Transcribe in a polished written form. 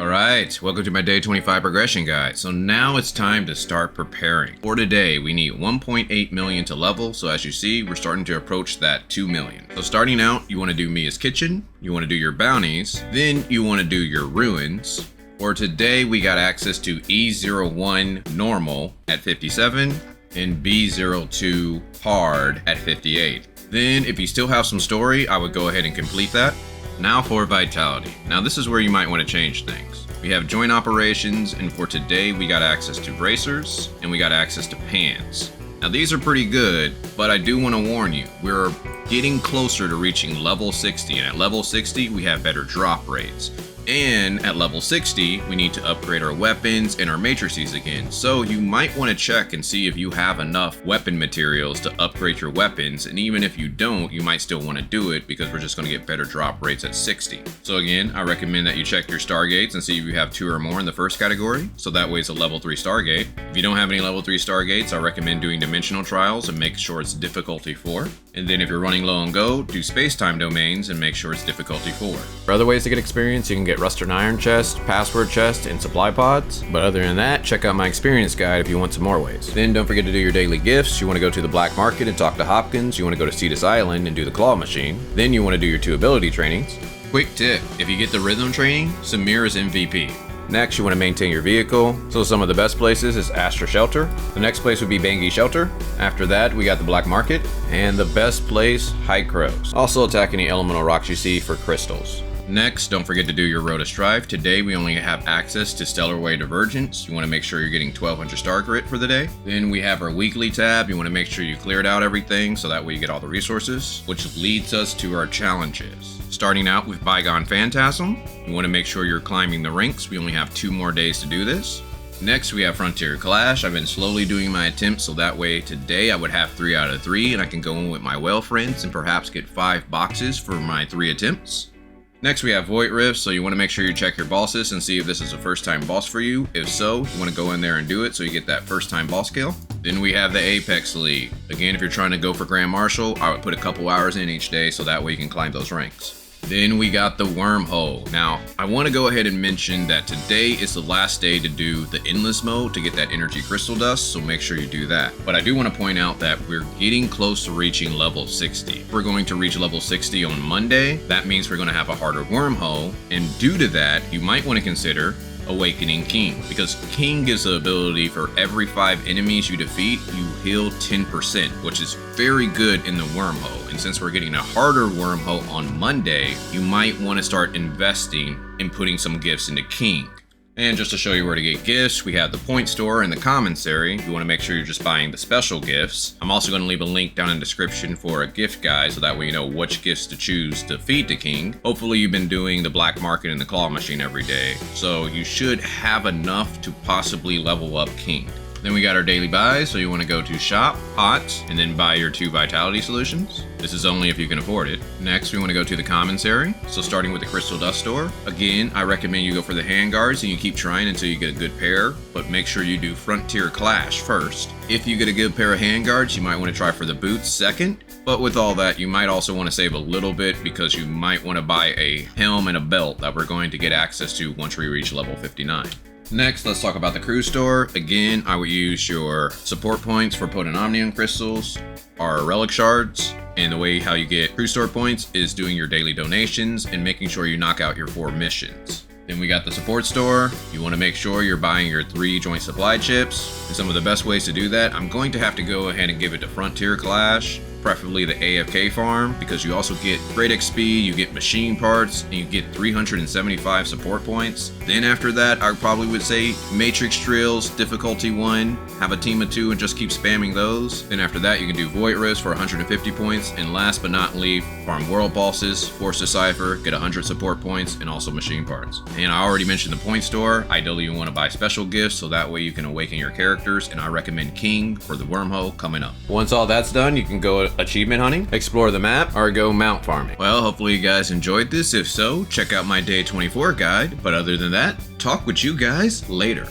Alright, welcome to my day 25 progression guide. So now it's time to start preparing. For today, we need 1.8 million to level, so as you see, we're starting to approach that 2 million. So starting out, you want to do Mia's Kitchen, you want to do your bounties, then you want to do your ruins. For today, we got access to E01 normal at 57 and B02 hard at 58. Then if you still have some story, I would go ahead and complete that. Now for vitality. Now this is where you might want to change things. We have joint operations, and for today we got access to bracers and we got access to pans. Now these are pretty good, but I do want to warn you, we're getting closer to reaching level 60, and at level 60 we have better drop rates. And at level 60, we need to upgrade our weapons and our matrices again. So you might want to check and see if you have enough weapon materials to upgrade your weapons. And even if you don't, you might still want to do it because we're just going to get better drop rates at 60. So again, I recommend that you check your Stargates and see if you have 2 or more in the first category. So that way it's a level 3 Stargate. If you don't have any level 3 Stargates, I recommend doing dimensional trials and make sure it's difficulty 4. And then if you're running low on gold, do space-time domains and make sure it's difficulty 4. For other ways to get experience, you can get Rust and Iron chest, password chest, and supply pods. But other than that, check out my experience guide if you want some more ways. Then don't forget to do your daily gifts. You want to go to the black market and talk to Hopkins. You want to go to Cetus Island and do the claw machine. Then you want to do your 2 ability trainings. Quick tip, if you get the rhythm training, Samir is MVP. Next, you want to maintain your vehicle. So some of the best places is Astra Shelter. The next place would be Bangi Shelter. After that, we got the Black Market. And the best place, High Crows. Also attack any elemental rocks you see for crystals. Next, don't forget to do your Road to Strife. Today, we only have access to Stellar Way Divergence. You want to make sure you're getting 1200 star grit for the day. Then we have our weekly tab. You want to make sure you cleared out everything so that way you get all the resources, which leads us to our challenges. Starting out with Bygone Phantasm. You want to make sure you're climbing the ranks. We only have 2 more days to do this. Next, we have Frontier Clash. I've been slowly doing my attempts, so that way today I would have 3 out of 3, and I can go in with my whale friends and perhaps get 5 boxes for my 3 attempts. Next, we have Void Rift, so you want to make sure you check your bosses and see if this is a first-time boss for you. If so, you want to go in there and do it so you get that first-time boss kill. Then we have the Apex League. Again, if you're trying to go for Grand Marshal, I would put a couple hours in each day so that way you can climb those ranks. Then we got the Wormhole. Now, I want to go ahead and mention that today is the last day to do the Endless mode to get that energy crystal dust, so make sure you do that. But I do want to point out that we're getting close to reaching level 60. We're going to reach level 60 on Monday. That means we're going to have a harder Wormhole, and due to that, you might want to consider Awakening King, because King gives the ability for every 5 enemies you defeat, you heal 10%, which is very good in the Wormhole. And since we're getting a harder Wormhole on Monday, you might want to start investing in putting some gifts into King. And just to show you where to get gifts, we have the point store and the commissary. You want to make sure you're just buying the special gifts. I'm also going to leave a link down in the description for a gift guide so that way you know which gifts to choose to feed to King. Hopefully you've been doing the black market and the claw machine every day, so you should have enough to possibly level up King. Then we got our daily buys, so you want to go to shop, hot, and then buy your 2 vitality solutions. This is only if you can afford it. Next, we want to go to the commissary. So starting with the crystal dust store. Again, I recommend you go for the handguards and you keep trying until you get a good pair, but make sure you do Frontier Clash first. If you get a good pair of handguards, you might want to try for the boots second. But with all that, you might also want to save a little bit because you might want to buy a helm and a belt that we're going to get access to once we reach level 59. Next, let's talk about the crew store. Again, I would use your support points for putting Omnium crystals, our relic shards, and the way how you get crew store points is doing your daily donations and making sure you knock out your 4 missions. Then we got the support store. You want to make sure you're buying your 3 joint supply chips. And some of the best ways to do that, I'm going to have to go ahead and give it to Frontier Clash, preferably the AFK farm, because you also get great XP, you get machine parts, and you get 375 support points. Then after that, I probably would say Matrix Drills, difficulty 1, have a team of 2 and just keep spamming those. Then after that, you can do Void Rifts for 150 points, and last but not least, farm world bosses, Force Decipher, get 100 support points, and also machine parts. And I already mentioned the point store. Ideally, you want to buy special gifts, so that way you can awaken your characters, and I recommend King for the Wormhole coming up. Once all that's done, you can go achievement hunting, explore the map, or go mount farming. Well, hopefully you guys enjoyed this. If so, check out my day 24 guide. But other than that, talk with you guys later.